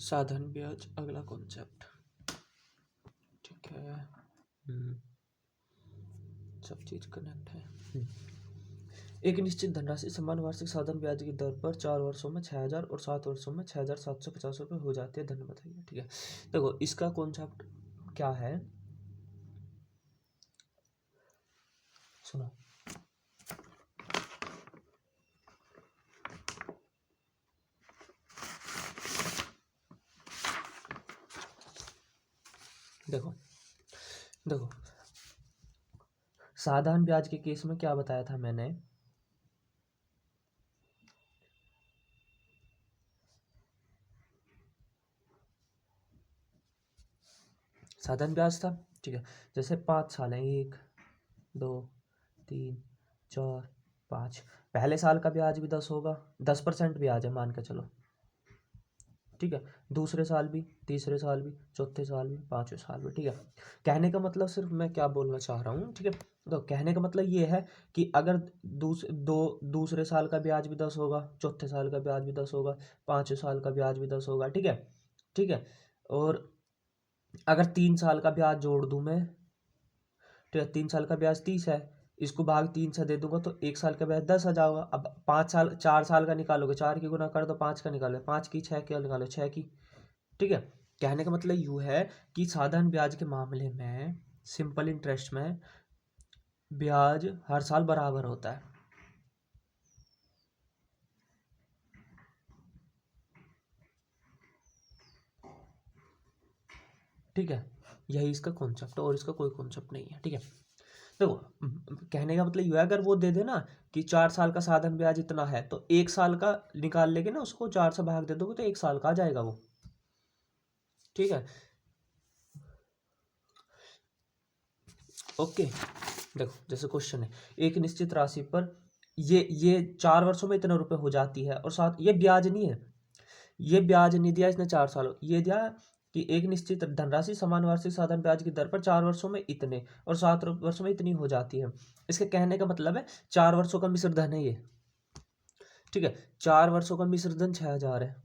साधन ब्याज अगला कॉन्सेप्ट। ठीक है, सब चीज कनेक्ट है। एक निश्चित धनराशि समान वार्षिक साधन ब्याज की दर पर 4 वर्षों में 6,000 और 7 वर्षों में 6,750 रुपये हो जाती है। धन बताइए। ठीक है, देखो इसका कॉन्सेप्ट क्या है, सुनो। देखो देखो साधारण ब्याज के केस में क्या बताया था मैंने, साधारण ब्याज था। ठीक है, जैसे 5 साल है, 1 2 3 4 5, पहले साल का ब्याज भी 10 होगा, 10% ब्याज है मान के चलो। ठीक है, दूसरे साल भी, तीसरे साल भी, चौथे साल भी, पांचवें साल भी। ठीक है, कहने का मतलब सिर्फ मैं क्या बोलना चाह रहा हूँ। ठीक है, तो कहने का मतलब ये है कि अगर दूसरे साल का ब्याज भी 10 होगा, चौथे साल का ब्याज भी 10 होगा, पांचवें साल का ब्याज भी 10 होगा। ठीक है, ठीक है, और अगर 3 साल का ब्याज जोड़ दूं मैं, ठीक है, 3 साल का ब्याज 30 है, इसको भाग 3 से दे दूंगा तो 1 साल का ब्याज 10 आ जाएगा। अब 5 साल 4 साल का निकालोगे, 4 की गुना कर दो, 5 का निकालो, 5 की 6 की निकालो, 6 की। ठीक है, कहने का मतलब यूँ है कि साधारण ब्याज के मामले में, सिंपल इंटरेस्ट में ब्याज हर साल बराबर होता है। ठीक है, यही इसका कॉन्सेप्ट है और इसका कोई कॉन्सेप्ट नहीं है। ठीक है, देखो कहने का मतलब ये है, अगर वो दे देना कि 4 साल का साधन ब्याज इतना है तो 1 साल का निकाल लेके ना, उसको 4 से भाग दे दोगे तो 1 साल का आ जाएगा वो। ठीक है, ओके। देखो जैसे क्वेश्चन है, एक निश्चित राशि पर ये 4 वर्षों में इतने रुपए हो जाती है, और साथ ये ब्याज नहीं है, ये ब्याज नहीं दिया इसने 4 साल, ये दिया कि एक निश्चित धनराशि समान वार्षिक साधन ब्याज की दर पर 4 वर्षों में इतने और 7 वर्षों में इतनी हो जाती है। इसके कहने का मतलब है 4 वर्षों का मिश्र धन है ये। ठीक है, 4 वर्षों का मिश्र धन 6,000 है।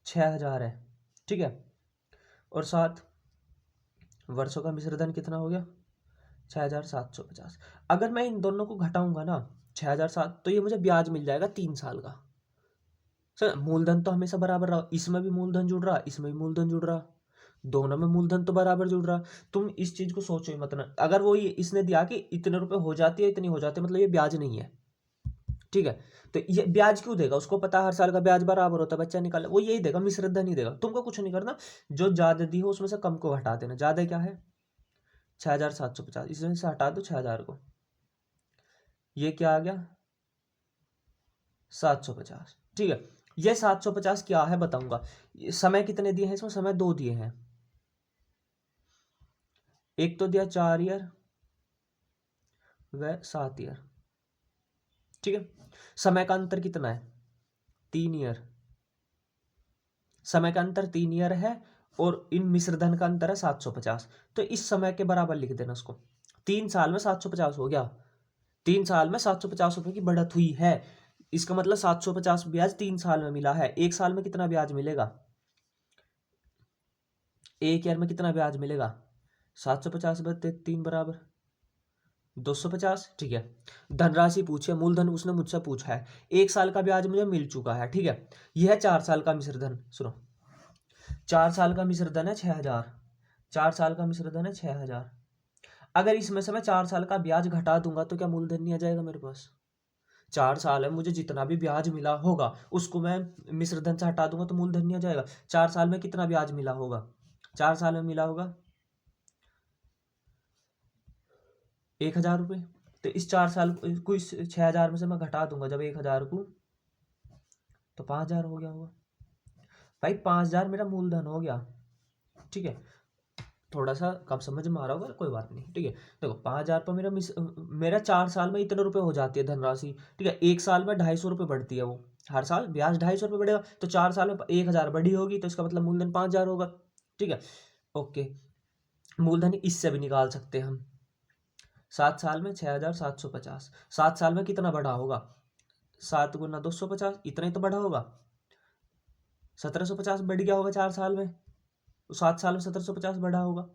छह हजार है। ठीक है, और 7 वर्षों का मिश्र धन कितना हो गया, 6,750। अगर मैं इन दोनों को घटाऊंगा ना, 6,007, तो ये मुझे ब्याज मिल जाएगा 3 साल का। सर मूलधन तो हमेशा बराबर रहा, इसमें भी मूलधन जुड़ रहा, इसमें भी मूलधन जुड़ रहा, दोनों में मूलधन तो बराबर जुड़ रहा। तुम इस चीज को सोचो ही मत ना, अगर वो इसने दिया कि इतने रुपए हो जाती है, इतनी हो जाती है, मतलब ये ब्याज नहीं है। ठीक है, तो ये ब्याज क्यों देगा, उसको पता है हर साल का ब्याज बराबर होता है, बच्चा निकाले वो यही देगा, मिश्र धन ही देगा। तुमको कुछ नहीं करना, जो ज्यादा दी हो उसमें से कम को हटा देना। ज्यादा क्या है, 6,750, इसमें से हटा दो 6,000 को, ये क्या आ गया, 750। ठीक है, ये 750 क्या है बताऊंगा। समय कितने दिए हैं इसमें, समय 2 दिए हैं, एक तो दिया 4 ईयर व 7 ईयर। ठीक है, समय का अंतर कितना है, 3 ईयर, समय का अंतर 3 ईयर है, और इन मिश्रधन का अंतर है 750। तो इस समय के बराबर लिख देना उसको, 3 साल में 750 हो गया, 3 साल में 750 रुपए की बढ़त हुई है। इसका मतलब 750 ब्याज 3 साल में मिला है। 1 साल में कितना ब्याज मिलेगा, 1 ईयर में कितना ब्याज मिलेगा, 750 बटे 3 बराबर 250। ठीक है, धनराशि पूछे, मूलधन उसने मुझसे पूछा है, 1 साल का ब्याज मुझे मिल चुका है। ठीक है, यह है 4 साल का मिश्रधन। सुनो, 4 साल का मिश्रधन है 6,000, 4 साल का मिश्रधन है 6,000। अगर इसमें से मैं 4 साल का ब्याज घटा दूंगा तो क्या मूलधन नहीं आ जाएगा मेरे पास, 4 साल है, मुझे जितना भी ब्याज मिला होगा उसको मैं मिश्रधन से हटा दूंगा तो मूलधन नहीं आ जाएगा। 4 साल में कितना ब्याज मिला होगा, 4 साल में मिला होगा 1,000 रुपये। तो इस 4 साल को इस 6,000 में से मैं घटा दूंगा जब 1,000 को, तो 5,000 हो गया होगा। भाई 5,000 मेरा मूलधन हो गया। ठीक है, थोड़ा सा कम समझ में आ रहा होगा, कोई बात नहीं। ठीक है, देखो 5,000 पर मेरा 4 साल में इतने रुपए हो जाती है धनराशि। ठीक है, 1 साल में 250 रुपये बढ़ती है वो, हर साल ब्याज 250 रुपये बढ़ेगा, तो 4 साल में 1,000 बढ़ी होगी, तो इसका मतलब मूलधन 5,000 होगा। ठीक है, ओके, मूलधन इससे भी निकाल सकते हैं हम, 7 साल में 6,750। 7 साल में कितना बढ़ा होगा? 7 गुना 250, इतना ही तो बढ़ा होगा। 1750 बढ़ गया होगा 4 साल में, 7 साल में 1750 बढ़ा होगा।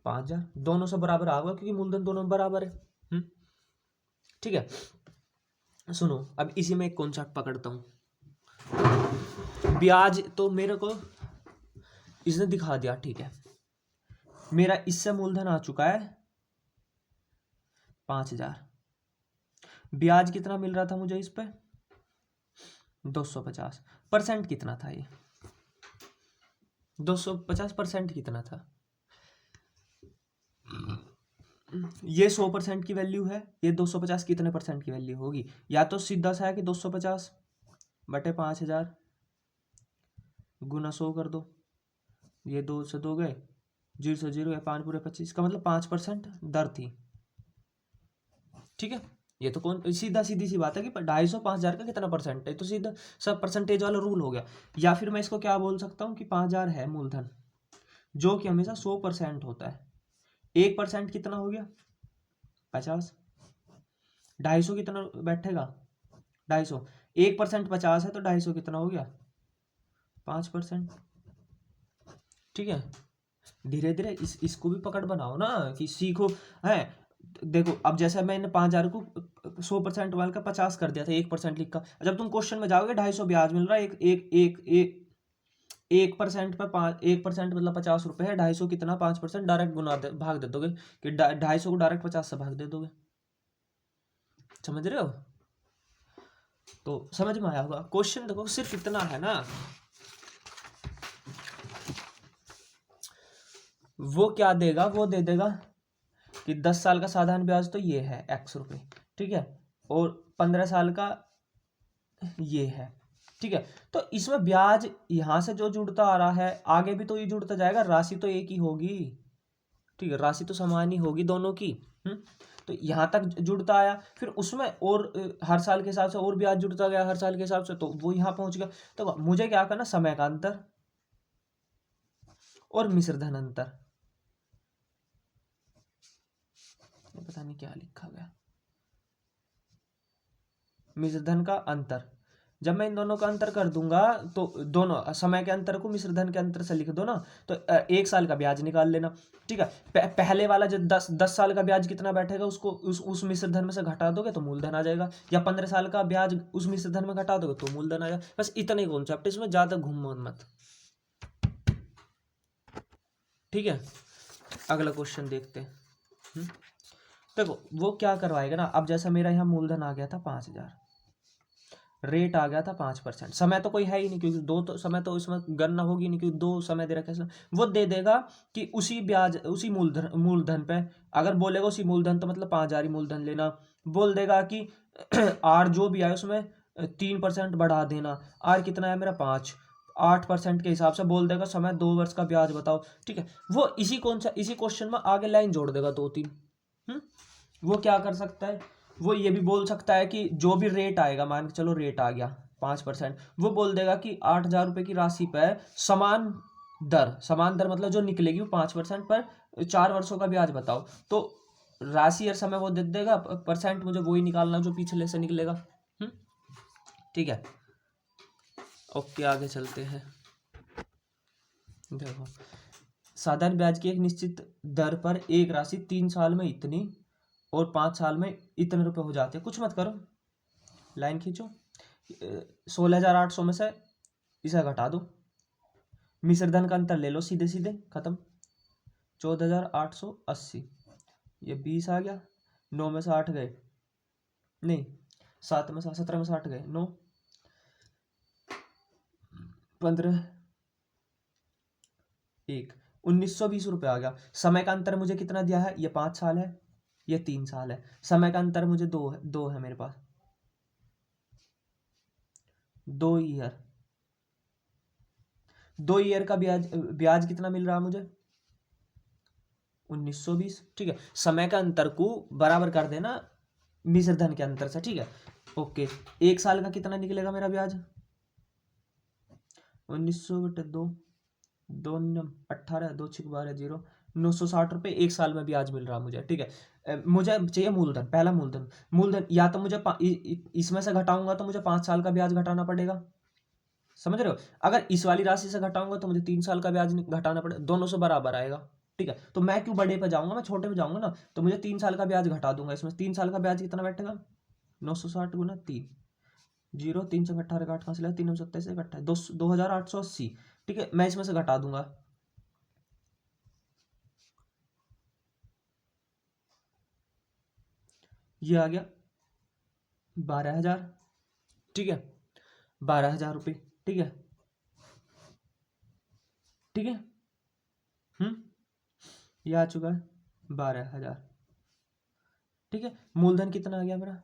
5,000 दोनों से बराबर आ होगा क्योंकि मूलधन दोनों में बराबर है। ठीक है, सुनो अब इसी में एक कॉन्सेप्ट पकड़ता हूँ। ब्याज तो मेरे को इसने दिखा दिया, ठीक है, मेरा इससे मूलधन आ चुका है 5,000। ब्याज कितना मिल रहा था मुझे इस पे? 250। परसेंट कितना था ये? 250% कितना था? ये 100% की वैल्यू है, ये 250 कितने परसेंट की वैल्यू होगी? या तो सीधा सा है कि 250 बटे 5,000 गुना 100 कर दो, ये 2 से 2 गए, 0 से 0 है, 5 पूरे 25 का मतलब 5% दर थी। ठीक है, ये तो कौन सीधा सीधी सी बात है कि 250 5,000 का कितना परसेंट है, तो सीधा सब परसेंटेज वाला रूल हो गया। या फिर मैं इसको क्या बोल सकता हूँ कि 5,000 है मूलधन, जो कि हमेशा 100% होता है। 1% कितना हो गया? 50। 250 कितना बैठेगा? 250। 1% 50 है तो 250 कितना हो गया? 5%। ठीक है, धीरे धीरे इसको भी पकड़ बनाओ ना कि सीखो है। देखो अब जैसे मैंने 5,000 को 100% वाले का 50 कर दिया था, 1% लिखा। जब तुम क्वेश्चन में जाओगे 250 ब्याज मिल रहा है, एक एक एक एक 1% पे 1% मतलब 50 रुपए है, 250 कितना 5% डायरेक्ट भाग दे दोगे कि 250 को डायरेक्ट 50 से भाग दे दोगे। समझ रहे हो? तो समझ में आया होगा। क्वेश्चन देखो सिर्फ इतना है ना, वो क्या देगा, वो दे देगा कि 10 साल का साधारण ब्याज तो ये है x रुपए, ठीक है, और 15 साल का ये है। ठीक है, तो इसमें ब्याज यहां से जो जुड़ता आ रहा है आगे भी तो ये जुड़ता जाएगा, राशि तो एक ही होगी। ठीक है, राशि तो समान ही होगी दोनों की। तो यहां तक जुड़ता आया, फिर उसमें और हर साल के हिसाब से और ब्याज जुड़ता गया हर साल के हिसाब से, तो वो यहां पहुंच गया। तो मुझे क्या करना, समय का अंतर और मिश्र धन अंतर। पता नहीं क्या लिखा गया, मिश्र धन का अंतर। जब मैं इन दोनों का अंतर कर दूंगा तो दोनों समय के अंतर को मिश्र धन के अंतर से लिख दो ना, तो 1 साल का ब्याज निकाल लेना। ठीक है, पहले वाला जो 10 साल का ब्याज कितना बैठेगा उसको उस मिश्र धन में से घटा दोगे तो मूलधन आ जाएगा, या 15 साल का ब्याज उस मिश्र धन में घटा दोगे तो मूलधन आ जाएगा। बस इतने कॉन्सेप्ट, इसमें ज्यादा घूमो मत। ठीक है, अगला क्वेश्चन देखते हैं। देखो वो क्या करवाएगा ना, अब जैसा मेरा यहाँ मूलधन आ गया था 5,000, रेट आ गया था 5%, समय तो कोई है ही नहीं क्योंकि दो तो समय तो इसमें गणना होगी नहीं क्योंकि 2 समय दे रखा है। वो दे देगा कि उसी ब्याज उसी मूलधन पे, अगर बोलेगा उसी मूलधन तो मतलब 5,000 ही मूलधन लेना। बोल देगा कि आर जो भी आए उसमें 3% बढ़ा देना। आर कितना है मेरा 5, 8% के हिसाब से बोल देगा। समय 2 वर्ष का ब्याज बताओ। ठीक है, वो इसी क्वेश्चन में आगे लाइन जोड़ देगा 2-3। वो क्या कर सकता है, वो ये भी बोल सकता है कि जो भी रेट आएगा, मान के चलो रेट आ गया 5%, वो बोल देगा कि 8,000 रुपये की राशि पर समान दर मतलब जो निकलेगी वो 5% पर 4 वर्षों का ब्याज बताओ। तो राशि और समय वो दे देगा, परसेंट मुझे वही निकालना जो पिछले से निकलेगा। ठीक है, ओके आगे चलते हैं। देखो साधारण ब्याज की एक निश्चित दर पर एक राशि 3 साल में इतनी और 5 साल में इतने रुपए हो जाते हैं। कुछ मत करो, लाइन खींचो, 16,800 में से इसे घटा दो, मिश्र धन का अंतर ले लो, सीधे सीधे खत्म। 14,880, ये 20 आ गया, 9 में से 8 गए, नहीं 7 में से 17 में से 8 गए, 9 15 1 1920 रुपये आ गया। समय का अंतर मुझे कितना दिया है, ये 5 साल है, ये 3 साल है। समय का अंतर मुझे 2 है मेरे पास, 2 ईयर। 2 ईयर का ब्याज कितना मिल रहा है मुझे, 1920। ठीक है, समय का अंतर को बराबर कर देना मिश्र धन के अंतर से। ठीक है, ओके। 1 साल का कितना निकलेगा मेरा ब्याज, 1900/2, दो 18, 2 6 12 0, 960 रुपये 1 साल में ब्याज मिल रहा मुझे। ठीक है, मुझे चाहिए मूलधन, पहला मूलधन। मूलधन या तो मुझे इसमें से घटाऊंगा तो मुझे 5 साल का ब्याज घटाना पड़ेगा, समझ रहे हो। अगर इस वाली राशि से घटाऊंगा तो मुझे 3 साल का ब्याज घटाना पड़ेगा, दोनों से बराबर आएगा। ठीक है, तो मैं क्यों बड़े पे जाऊंगा, मैं छोटे पे जाऊंगा ना। तो मुझे 3 साल का ब्याज घटा दूंगा, इसमें 3 साल का ब्याज कितना बैठेगा, 960 गुना 3, 0 3 से 18 8 कहाँ से लाया, 3 27 से 28, 2880। ठीक है, मैं इसमें से घटा दूंगा, ये आ गया 12,000। ठीक है, 12,000 रुपये। ठीक है, ठीक है, ये आ चुका है 12,000। ठीक है, मूलधन कितना आ गया मेरा,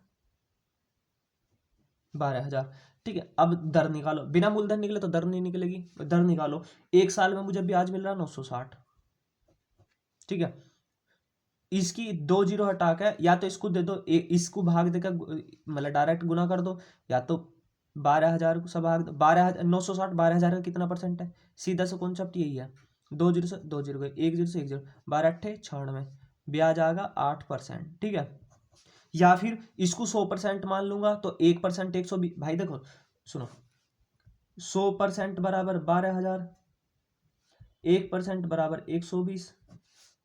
12,000। ठीक है, अब दर निकालो, बिना मूलधन निकले तो दर नहीं निकलेगी, दर निकालो। 1 साल में मुझे ब्याज मिल रहा 960। ठीक है, इसकी 2 जीरो हटा के या तो इसको दे दो, इसको भाग देकर मतलब डायरेक्ट गुना कर दो, या तो 12,000 को सब भाग दो, 12,000 960 12,000 का कितना परसेंट है, सीधा सा कॉन्सेप्ट यही है। 2 जीरो से 2 जीरो गए, 1 जीरो से 1 जीरो, 12 अट्ठे 96, ब्याज आएगा 8%। ठीक है, या फिर इसको 100% मान लूंगा तो 1% 120, भाई देखो सुनो, 100% बराबर 12,000, 1% बराबर 120,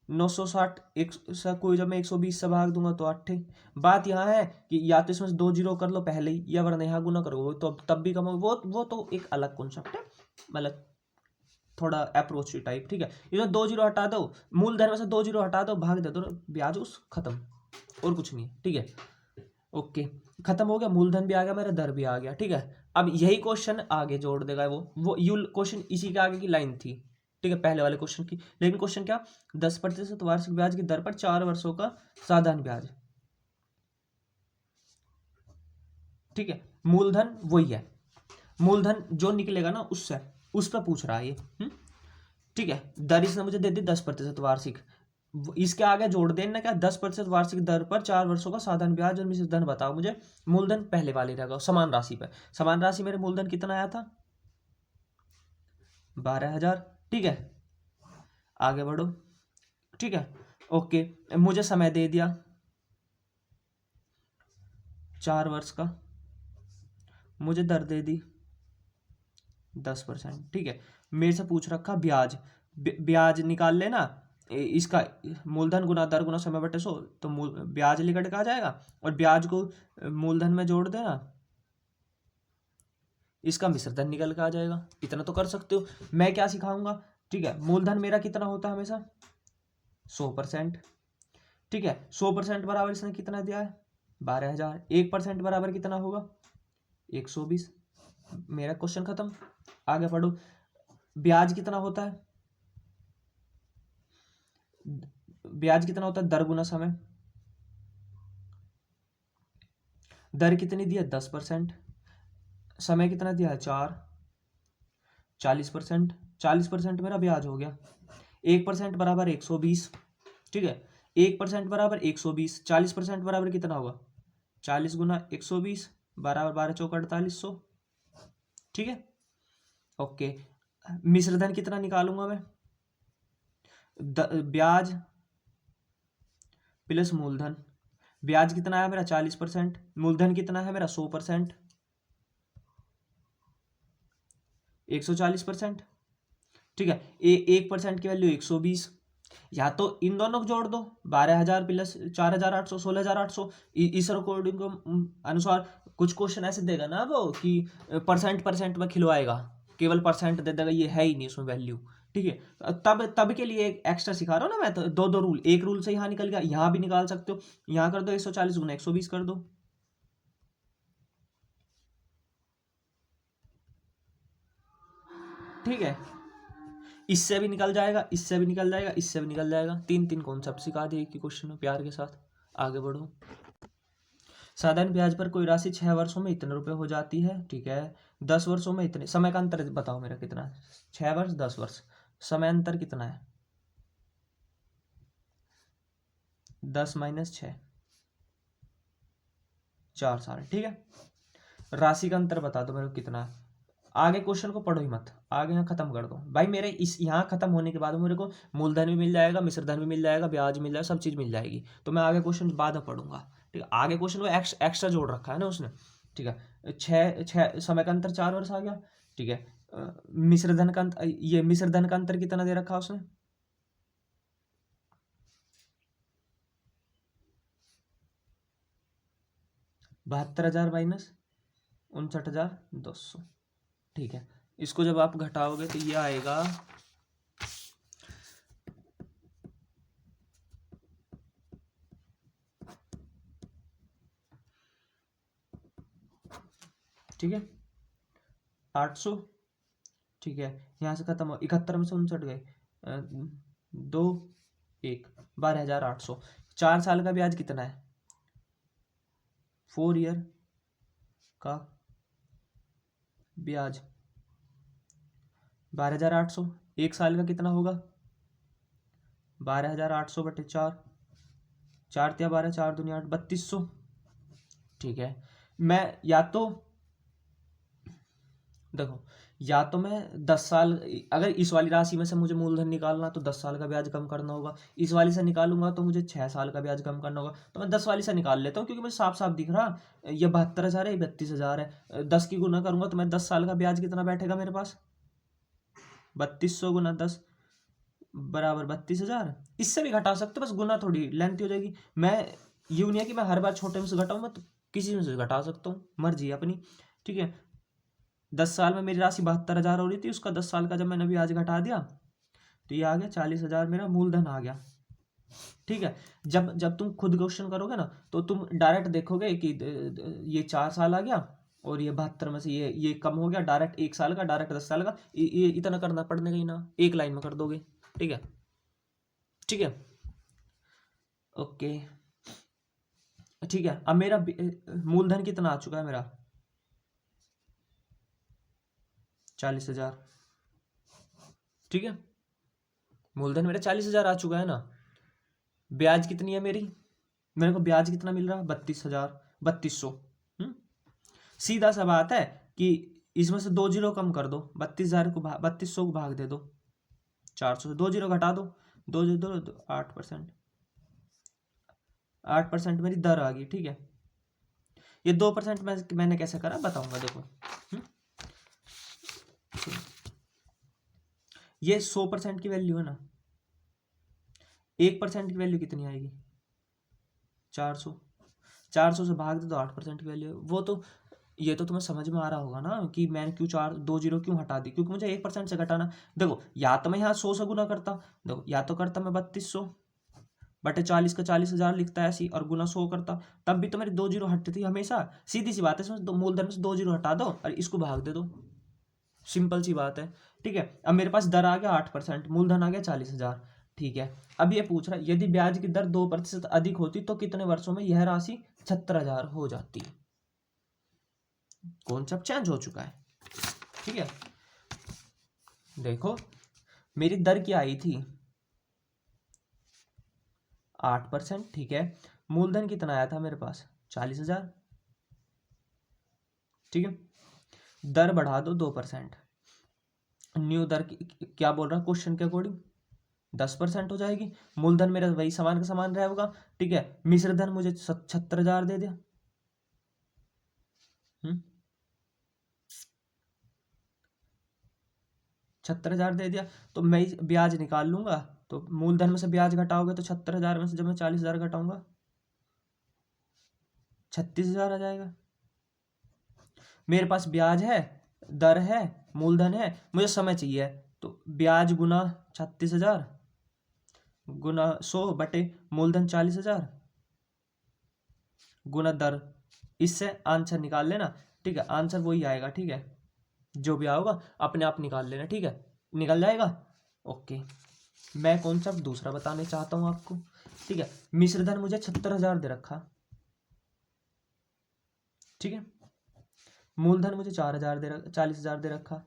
960 एक सा कोई, जब मैं 120 से भाग दूंगा तो 8। बात यहाँ है कि या तो इसमें से 2 जीरो कर लो पहले ही, या वरना यहाँ गुना करो तो तब भी कम हो, वो तो एक अलग कॉन्सेप्ट है, मतलब थोड़ा अप्रोच टाइप। ठीक है, ये 2 जीरो हटा दो, मूलधन में से 2 जीरो हटा दो, भाग दे दो, ब्याज उस खत्म, और कुछ नहीं है। ठीक है, ओके, खत्म हो गया, मूलधन भी आ गया मेरा, दर भी आ गया। ठीक है, अब यही क्वेश्चन आगे जोड़ देगा वो यू क्वेश्चन इसी के आगे की लाइन थी। ठीक है, पहले वाले क्वेश्चन की, लेकिन क्वेश्चन क्या, 10% वार्षिक ब्याज की दर पर 4 वर्षों का साधारण ब्याज। ठीक है, मूलधन वही है, मूलधन जो निकलेगा ना उससे, उस पर पूछ रहा है ये। ठीक है, दर इसने मुझे दे दी 10% वार्षिक, इसके आगे जोड़ देना क्या, 10% वार्षिक दर पर 4 वर्षों का साधारण ब्याज और मिश्रित धन बताओ मुझे। मूलधन पहले वाले रहेगा, समान राशि पर, समान राशि मेरे मूलधन कितना आया था, 12,000। ठीक है, आगे बढ़ो। ठीक है, ओके, मुझे समय दे दिया 4 वर्ष का, मुझे दर दे दी 10%। ठीक है, मेरे से पूछ रखा ब्याज, ब्याज निकाल लेना, इसका मूलधन गुना दर गुना समय बटे 100, तो ब्याज निकट का आ जाएगा, और ब्याज को मूलधन में जोड़ देना, इसका मिश्र धन निकल के आ जाएगा। इतना तो कर सकते हो, मैं क्या सिखाऊंगा। ठीक है, मूलधन मेरा कितना होता है हमेशा 100%। ठीक है, 100% बराबर इसने कितना दिया है 12,000, 1% बराबर कितना होगा 120। मेरा क्वेश्चन खत्म, आगे पढ़ो। ब्याज कितना होता है, ब्याज कितना होता है दर गुना समय, दर कितनी दी है 10%, समय कितना दिया है 4, 40%, 40% मेरा ब्याज हो गया, 1% बराबर 120। ठीक है, 1% बराबर 120, 40% बराबर कितना होगा 40 गुना 120 बराबर 12 चौक 4800। ठीक है, ओके, मिश्रधन कितना निकालूंगा मैं, ब्याज प्लस मूलधन, ब्याज कितना है मेरा 40%, मूलधन कितना है मेरा 100%, 140%। ठीक है, 1% की वैल्यू 120, या तो इन दोनों को जोड़ दो, 12,000 प्लस 4,800 16,800, इस अकॉर्डिंग को अनुसार कुछ क्वेश्चन ऐसे देगा ना वो कि परसेंट परसेंट में खिलवाएगा, केवल परसेंट दे देगा, ये है ही नहीं उसमें वैल्यू। ठीक है, तब तब के लिए एक एक्स्ट्रा सिखा रहा हूँ ना मैं, तो दो दो रूल, एक रूल से यहाँ निकल गया, यहाँ भी निकाल सकते हो, यहाँ कर दो 140 गुना 120 कर दो। ठीक है, इससे भी निकल जाएगा, इससे भी निकल जाएगा, इससे भी निकल जाएगा, 3 कॉन्सेप्ट सिखा दिए एक ही क्वेश्चन में प्यार के साथ। आगे बढ़ो। साधारण ब्याज पर कोई राशि 6 वर्षों में इतने रुपए हो जाती है। ठीक है, 10 वर्षों में इतने, समय का अंतर बताओ मेरा कितना है, 6 वर्ष 10 वर्ष, समय अंतर कितना है 10 माइनस 6, 4 साल। ठीक है, राशि का अंतर बता दो मेरे को कितना है, आगे क्वेश्चन को पढ़ो ही मत, आगे यहाँ खत्म कर दो भाई। मेरे इस यहाँ खत्म होने के बाद मेरे को मूलधन भी मिल जाएगा, मिश्र धन भी मिल जाएगा, ब्याज मिल जाएगा, सब चीज़ मिल जाएगी। तो मैं आगे क्वेश्चन बाद में पढ़ूंगा, ठीक है। आगे क्वेश्चन में एक्स्ट्रा जोड़ रखा है ना उसने, ठीक है। छः समय का अंतर 4 वर्ष आ गया, ठीक है। मिश्र धन का ये मिश्र धन का अंतर कितना दे रखा है उसने, 72,000 माइनस 59,200, ठीक है। इसको जब आप घटाओगे तो ये आएगा, ठीक है, 800, ठीक है। यहाँ से खत्म हो, 71 में से 59 गए, 2 1 12,800। 4 साल का ब्याज कितना है, 4 ईयर का ब्याज 12,800। 1 साल का कितना होगा, 12,800 बटे 4, 4 या 12, 4 दूनी 8, 3200, ठीक है। मैं या तो देखो, या तो मैं 10 साल, अगर इस वाली राशि में से मुझे मूलधन निकालना तो 10 साल का ब्याज कम करना होगा, इस वाली से निकालूंगा तो मुझे 6 साल का ब्याज कम करना होगा। तो मैं 10 वाली से निकाल लेता हूँ, क्योंकि मुझे साफ साफ दिख रहा ये 72,000 है, ये 32,000 है। 10 की गुना करूंगा तो मैं 10 साल का ब्याज कितना बैठेगा मेरे पास, 3200 गुना 10 बराबर 32,000। इससे भी घटा सकते हो, बस गुना थोड़ी लेंथी हो जाएगी। मैं यूँ नहीं है कि मैं हर बार छोटे में से घटाऊँ, मैं तो किसी में से घटा सकता हूँ, मर्जी है अपनी, ठीक है। 10 साल में मेरी राशि 72,000 हो रही थी, उसका 10 साल का जब मैंने ब्याज घटा दिया तो ये आ गया 40,000, मेरा मूलधन आ गया, ठीक है। जब जब तुम खुद क्वेश्चन करोगे ना तो तुम डायरेक्ट देखोगे कि ये 4 साल आ गया और ये 72 में से ये कम हो गया, डायरेक्ट 1 साल का, डायरेक्ट 10 साल का, ये इतना करना पड़ने का ही ना, एक लाइन में कर दोगे, ठीक है, ठीक है, ओके, ठीक है। अब मेरा मूलधन कितना आ चुका है मेरा, 40,000, ठीक है। मूलधन मेरा 40,000 आ चुका है ना। ब्याज कितनी है मेरी, मेरे को ब्याज कितना मिल रहा, 32,000, 3200। सीधा सा बात है कि इसमें से 2 जीरो कम कर दो, 32,000 को 3200 को भाग दे दो 400 से, 2 जीरो घटा दो, 2 जीरो 2 8%, 8% मेरी दर आ गई, ठीक है। ये 2% मैंने कैसे करा बताऊंगा, देखो। ये 100% की वैल्यू है ना, 1% की वैल्यू कितनी आएगी, 400, 400 से भाग दे तो 8% की वैल्यू, वो तो ये तो तुम्हें समझ में आ रहा होगा ना कि मैंने क्यों 2 जीरो क्यों हटा दी, क्योंकि मुझे 1% से घटाना। देखो, या तो मैं यहाँ 100 से गुना करता, देखो या तो करता मैं 3200 बटे 40 का 40,000 लिखता है ऐसी, और गुना 100 करता, तब भी तो मेरी 2 जीरो हटती थी हमेशा। सीधी सी बात है, इसमें मूलधन में से 2 जीरो हटा दो और इसको भाग दे दो, सिंपल सी बात है, ठीक है। अब मेरे पास दर आ गया 8%, मूलधन आ गया 40,000, ठीक है। अब ये पूछ रहा है यदि ब्याज की दर 2% अधिक होती तो कितने वर्षों में यह राशि 76,000 हो जाती। कॉन्सेप्ट चेंज हो चुका है, ठीक है। देखो, मेरी दर क्या आई थी, 8%, ठीक है। मूलधन कितना आया था मेरे पास, 40,000, ठीक है। दर बढ़ा दो 2%, न्यू दर क्या बोल रहा है क्वेश्चन के अकॉर्डिंग, 10% हो जाएगी। मूलधन मेरा वही समान का समान रहेगा, ठीक है। मिश्र धन मुझे 76,000 दे दिया, 76,000 दे दिया, तो मैं ब्याज निकाल लूंगा। तो मूलधन में से ब्याज घटाओगे तो 76,000 में से जब मैं 40,000 घटाऊंगा 36,000 आ जाएगा। मेरे पास ब्याज है, दर है, मूलधन है, मुझे समय चाहिए, तो ब्याज गुना 36,000 गुना 100 बटे मूलधन 40,000 गुना दर, इससे आंसर निकाल लेना, ठीक है। आंसर वही आएगा, ठीक है। जो भी आओगा अपने आप निकाल लेना, ठीक है, निकल जाएगा, ओके। मैं कॉन्सेप्ट दूसरा बताने चाहता हूँ आपको, ठीक है। मिश्रधन मुझे 76,000 दे रखा, ठीक है। मूलधन मुझे 40,000 दे रखा,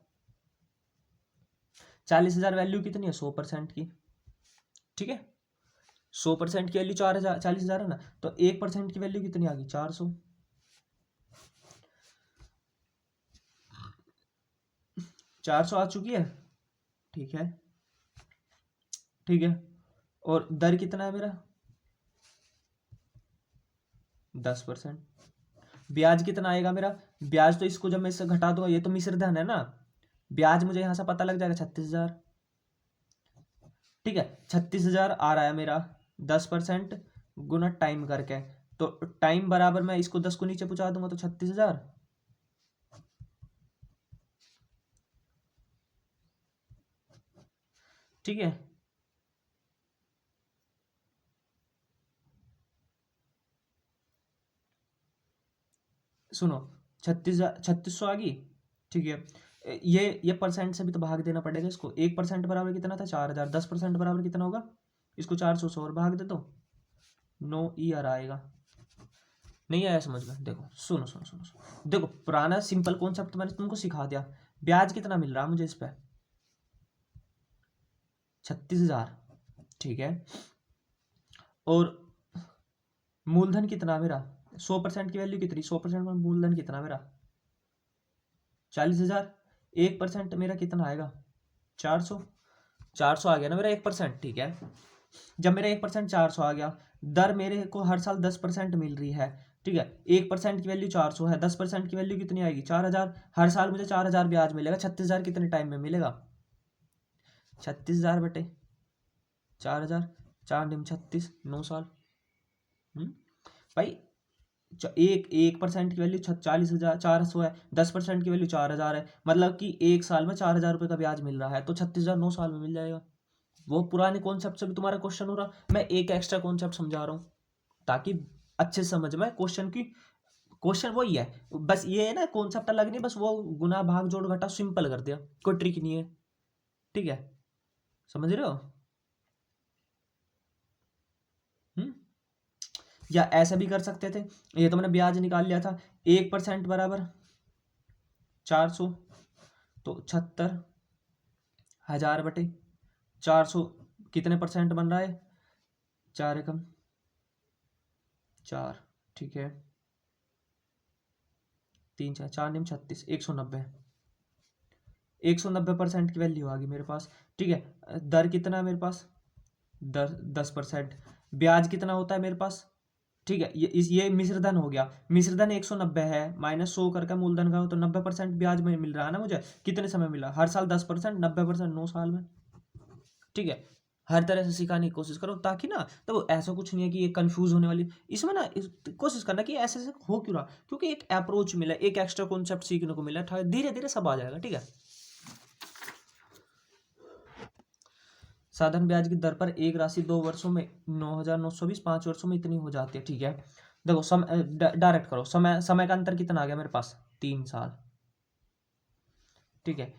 40,000 वैल्यू कितनी है, 100% की, ठीक है। 100% की वैल्यू 4,000 40,000 है ना, तो 1% की वैल्यू कितनी आ गई, 400। 400 आ चुकी है। ठीक है, ठीक है। और दर कितना है मेरा? 10%। ब्याज कितना आएगा मेरा? ब्याज तो इसको जब मैं इससे घटा दूंगा, ये तो मिश्र धन है ना, ब्याज मुझे यहां से पता लग जाएगा 36,000। ठीक है, 36,000 आ रहा है मेरा। 10% गुना टाइम करके, तो टाइम बराबर मैं इसको 10 को नीचे पहुंचा दूंगा तो 36,000। ठीक है, सुनो, 3600 आ गई। ठीक है, ये परसेंट से भी तो भाग देना पड़ेगा इसको। 1% बराबर कितना था? 4,000। 10% बराबर कितना होगा? इसको 400 से और भाग दे दो, 9 ईयर आएगा। नहीं आया समझ में? देखो सुनो सुनो सुनो सुनो, देखो पुराना सिंपल कॉन्सेप्ट मैंने तुमको सिखा दिया। ब्याज कितना मिल रहा मुझे इस पे? 36,000। ठीक है, और मूलधन कितना मेरा? 100% की वैल्यू कितनी? 100% में मूलधन कितना मेरा? 40,000। 1% मेरा कितना आएगा? 400। 400 आ गया ना मेरा 1%। ठीक है, जब मेरा 1% 400 आ गया, दर मेरे को हर साल 10% मिल रही है। ठीक है, 1% की वैल्यू 400 है, 10% की वैल्यू कितनी आएगी? 4,000। हर साल मुझे 4,000 ब्याज मिलेगा। 36,000 कितने टाइम में मिलेगा? 36,000 बटे 4,000, 4×36, 9 साल। भाई, 1% की वैल्यू 40,000, 400 है, 10% की वैल्यू 4,000 है, मतलब कि एक साल में 4,000 रुपये का ब्याज मिल रहा है, तो 36,000 9 साल में मिल जाएगा। वो पुराने कॉन्सेप्ट से भी तुम्हारा क्वेश्चन हो रहा, मैं एक एक्स्ट्रा कॉन्सेप्ट समझा रहा हूँ ताकि अच्छे से समझ में क्वेश्चन की। क्वेश्चन वही है, बस ये है ना, कॉन्सेप्ट अलग नहीं, बस वो गुना भाग जोड़ घटा सिंपल कर दिया, कोई ट्रिक नहीं है। ठीक है, समझ रहे हो? हम्म या ऐसा भी कर सकते थे, ये तो मैंने ब्याज निकाल लिया था। 1% बराबर 400, तो 76,000 बटे 400, कितने परसेंट बन रहा है? 4 एकम 4। ठीक है, 3×4 × 36, 190। 190% की वैल्यू आ गई मेरे पास। ठीक है, दर कितना है मेरे पास? 10%। ब्याज कितना होता है मेरे पास? ठीक है, ये मिश्रधन हो गया। मिश्रधन 190 है, -100 करके मूलधन का हो, तो 90% ब्याज में मिल रहा है ना मुझे। कितने समय मिला? हर साल 10%, 90%, 9 साल में। ठीक है, हर तरह से सिखाने की कोशिश करो ताकि ना, तो ऐसा कुछ नहीं है कि ये कंफ्यूज होने वाली इसमें ना, कोशिश करना कि ऐसे ऐसे हो क्यों रहा, क्योंकि एक अप्रोच मिला, एक एक्स्ट्रा कॉन्सेप्ट सीखने को मिला, धीरे धीरे सब आ जाएगा। ठीक है, साधारण ब्याज की दर पर एक राशि 2 वर्षों में 9,920, 5 वर्षों में इतनी हो जाती है। ठीक है, देखो समय डायरेक्ट करो, समय समय का अंतर कितना आ गया मेरे पास? 3 साल। ठीक है,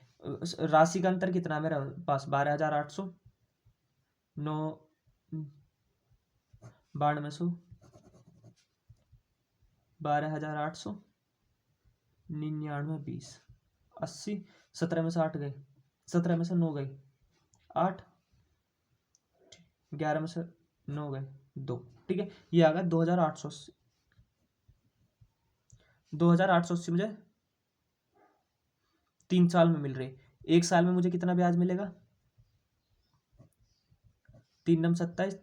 राशि का अंतर कितना है मेरे पास? 12,800, 9 9200, 12,800, 99, 20, 80, 17 में से 8 गए, 17 में से 9 गए 8, 11 में से 9 गए 2। ठीक है, ये आ गया 2,880। 2,880 मुझे 3 साल में मिल रही। एक साल में मुझे कितना ब्याज मिलेगा? 3×27,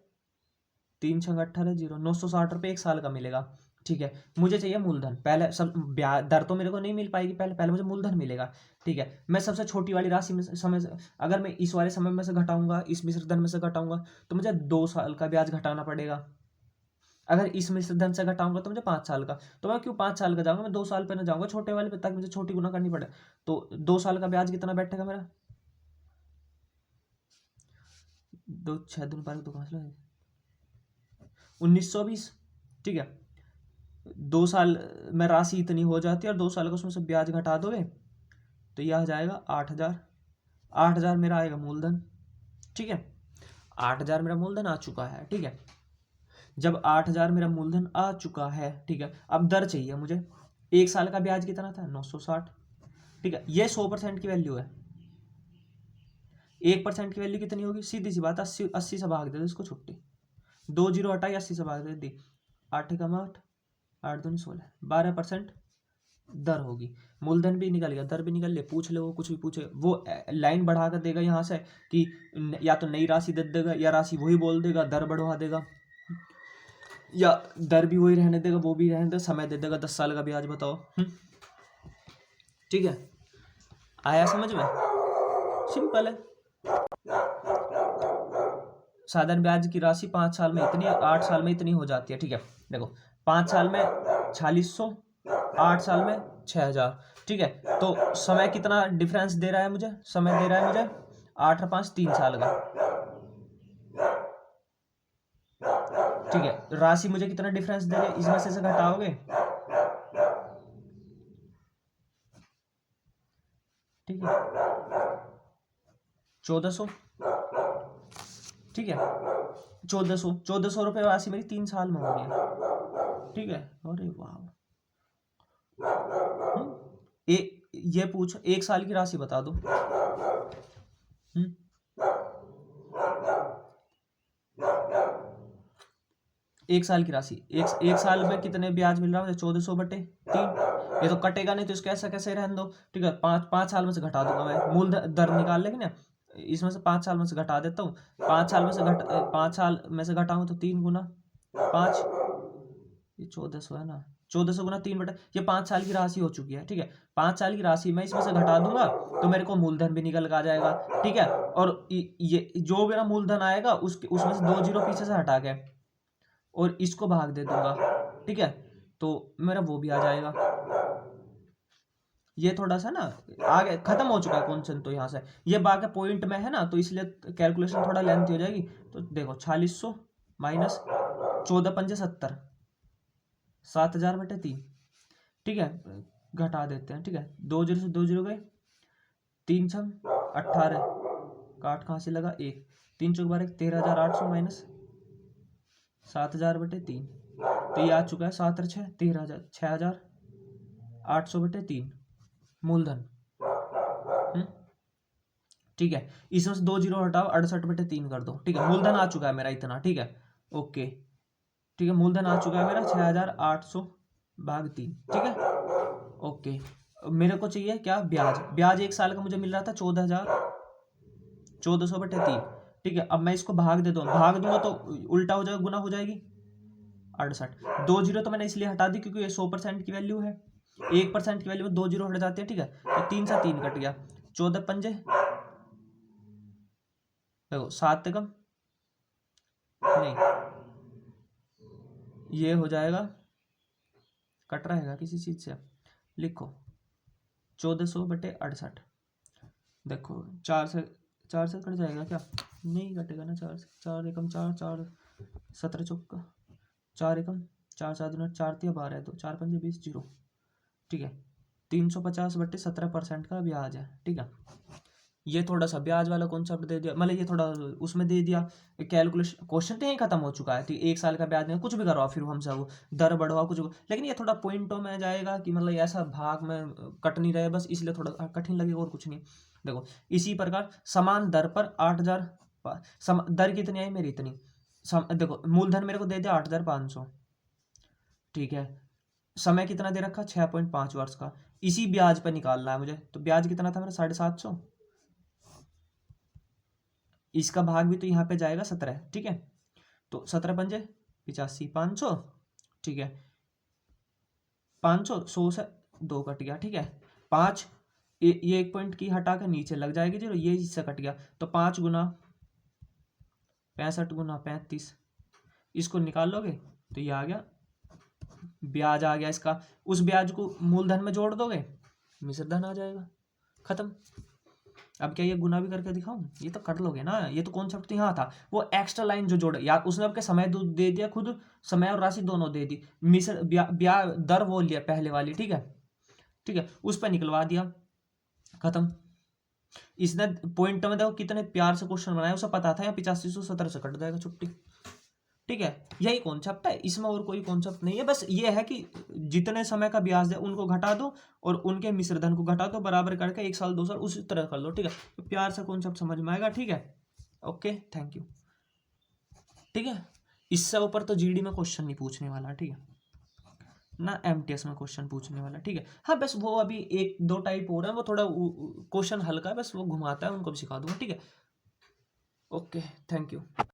3×6 = 18, 0, 960 रुपये एक साल का मिलेगा। ठीक है, मुझे चाहिए मूलधन। पहले सब ब्याज दर तो मेरे को नहीं मिल पाएगी, पहले पहले मुझे मूलधन मिलेगा। ठीक है, मैं सबसे छोटी वाली राशि में समय से, अगर मैं इस वाले समय में से घटाऊंगा, इस मिश्रधन में से घटाऊंगा, तो मुझे 2 साल का ब्याज घटाना पड़ेगा। अगर इस मिश्रधन से घटाऊंगा तो मुझे 5 साल का। तो मैं क्यों 5 साल का जाऊंगा? मैं 2 साल पे ना जाऊंगा छोटे वाले पे, ताकि मुझे छोटी गुना करनी पड़े। तो 2 साल का ब्याज कितना बैठेगा मेरा? 2 6 दूनी 12, 1920। ठीक है, 2 साल में राशि इतनी हो जाती है, और 2 साल का उसमें से ब्याज घटा दोगे तो यह आ जाएगा 8,000। 8,000 मेरा आएगा मूलधन। ठीक है, 8,000 मेरा मूलधन आ चुका है। ठीक है, जब 8,000 मेरा मूलधन आ चुका है, ठीक है, अब दर चाहिए मुझे। एक साल का ब्याज कितना था? 960। ठीक है, ये 100% की वैल्यू है। 1% की वैल्यू कितनी होगी? सीधी सी बात, 80, 80 से भाग दे दो इसको, छुट्टी। 2 जीरो हटाई, 80 से भाग दे दी। 8 एकम 8, 8 दूनी 16, 12%। दर होगी। मूलधन भी निकल गया, दर भी निकल ले, पूछ ले वो कुछ भी पूछे, वो लाइन बढ़ा कर देगा यहाँ से कि या तो नई राशि दे देगा या राशि वही बोल देगा, दर बढ़वा देगा, या दर भी वही रहने देगा, वो भी रहने देगा, समय दे देगा 10 साल का ब्याज। बताओ। ठीक है, आया समझ में? सिंपल है। साधारण ब्याज की राशि 5 साल में इतनी, 8 साल में इतनी हो जाती है। ठीक है, देखो 5 साल में 4600, 8 साल में 6000। ठीक है, तो समय कितना डिफरेंस दे रहा है मुझे? समय दे रहा है मुझे 8 और 5 3 साल का। ठीक है, राशि मुझे कितना डिफरेंस दे रही है, इसमें से घटाओगे। ठीक है, 1400। ठीक है, 1400 रुपये राशि मेरी 3 साल में हो गई। ठीक है, अरे वाह। ये पूछो 1 साल की राशि बता दो। एक साल की राशि, एक साल में कितने ब्याज मिल रहा है? 1400/3। ये तो कटेगा नहीं, तो इसको ऐसा कैसे रहने दो। ठीक है, 5 साल में से घटा दूंगा मैं, मूल दर निकाल लेंगे ना, इसमें से 5 साल में से घटा देता हूँ। 5 साल में से घटाऊँ तो 3 गुना 5, ये 1400 है ना, 1400 गुना 3 बटा, ये 5 साल की राशि हो चुकी है। ठीक है, 5 साल की राशि मैं इसमें से घटा दूंगा तो मेरे को मूलधन भी निकल कर आ जाएगा। ठीक है, और ये जो मेरा मूलधन आएगा उसमें से 2 जीरो पीछे से हटा के और इसको भाग दे दूंगा। ठीक है, तो मेरा वो भी आ जाएगा। ये थोड़ा सा ना आगे खत्म हो चुका है क्वेश्चन, तो यहाँ से ये बाकी पॉइंट में है ना, तो इसलिए कैलकुलेशन थोड़ा लेंथी हो जाएगी। तो देखो 4600 माइनस 14×5 = 70, 7000/3। ठीक है, घटा देते हैं। ठीक है, 2 जीरो से 2 जीरो गए, 3 छम 18, काट कहाँ से लगा 1, 3 चौक 12, 13800 माइनस 7000/3। तो ये आ चुका है 7 और 6 13,000, 6800/3 मूलधन। ठीक है, इसमें से 2 जीरो हटाओ, 68/3 कर दो। ठीक है, मूलधन आ चुका है मेरा इतना। ठीक है, ओके। ठीक है, मूलधन आ चुका है मेरा 6800/3। ठीक है, ओके। मेरे को चाहिए क्या? ब्याज। ब्याज 1 साल का मुझे मिल रहा था 14,000, 1400/3। ठीक है, अब मैं इसको भाग दूंगा तो उल्टा हो जाएगा, गुना हो जाएगी 68। 2 जीरो तो मैंने इसलिए हटा दी क्योंकि ये 100% की वैल्यू है, 1% की वैल्यू में 2 जीरो हट जाते हैं। ठीक है, तो 3 से 3 कट गया, 14×5 देखो 7 कम नहीं, ये हो जाएगा, कट रहेगा किसी चीज से, लिखो 1400/68। देखो 4 से कट जाएगा क्या? नहीं कटेगा ना, 4 से, 4 एकम 4, 4 17 चौका 4 एकम 4, 4 दूना 4 तिया 12 है, तो 4 पंजे 20 जीरो। ठीक है, 350/17% का ब्याज है। ठीक है, ये थोड़ा सा ब्याज वाला कॉन्सेप्ट दे दिया, मतलब ये थोड़ा उसमें दे दिया कैलकुलेशन। क्वेश्चन तो यही खत्म हो चुका है। 1 साल का ब्याज में कुछ भी करवाओ फिर हमसे, वो दर बढ़वाओ कुछ भी, लेकिन ये थोड़ा पॉइंटों में जाएगा कि मतलब ऐसा भाग में कट नहीं रहे, बस इसलिए थोड़ा कठिन लगेगा और कुछ नहीं। देखो इसी प्रकार समान दर पर 8000, दर कितनी आई मेरी इतनी, देखो मूलधन मेरे को दे दिया 8500। ठीक है, समय कितना दे रखा 6.5 वर्ष का, इसी ब्याज पर निकालना है मुझे। तो ब्याज कितना था मेरा 750, इसका भाग भी तो यहाँ पे जाएगा 17। ठीक है, तो 17×5 85, 500। ठीक है, 500 100 से 2 कट गया। ठीक है, 5 ये 1 पॉइंट की हटा के नीचे लग जाएगी जीरो, ये इससे कट गया, तो 5 गुना 65 गुना 35, इसको निकाल लोगे तो ये आ गया ब्याज, आ गया इसका। उस ब्याज को मूलधन में जोड़ दोगे, मिश्रधन आ जाएगा, खत्म। अब क्या ये गुना भी करके दिखाऊं? ये तो कर लोगे ना, ये तो कॉन्सेप्ट तो यहाँ था। वो एक्स्ट्रा लाइन जो जोड़े यार, उसने आपके समय दे दिया, खुद समय और राशि दोनों दे दी, मिश्र ब्याज दर वो लिया पहले वाली। ठीक है, ठीक है, उस पर निकलवा दिया, खत्म। इसने पॉइंट में देखो कितने प्यार से क्वेश्चन बनाया, उसे पता था यहाँ 8517 से कट जाएगा, छुट्टी। ठीक है, यही कॉन्सेप्ट है, इसमें और कोई कॉन्सेप्ट नहीं है। बस ये है कि जितने समय का ब्याज है उनको घटा दो और उनके मिश्रधन को घटा दो, बराबर करके 1 साल 2 साल उसी तरह कर लो। ठीक है, तो प्यार से कॉन्सेप्ट समझ में आएगा। ठीक है, ओके, थैंक यू। ठीक है, इससे ऊपर तो जीडी में क्वेश्चन नहीं पूछने वाला। ठीक है, ना एमटीएस में क्वेश्चन पूछने वाला, ठीक है। हाँ बस वो अभी एक दो टाइप हो रहा है, वो थोड़ा क्वेश्चन हल्का है, बस वो घुमाता है, उनको भी सिखा दूंगा, ठीक है। Okay, thank you.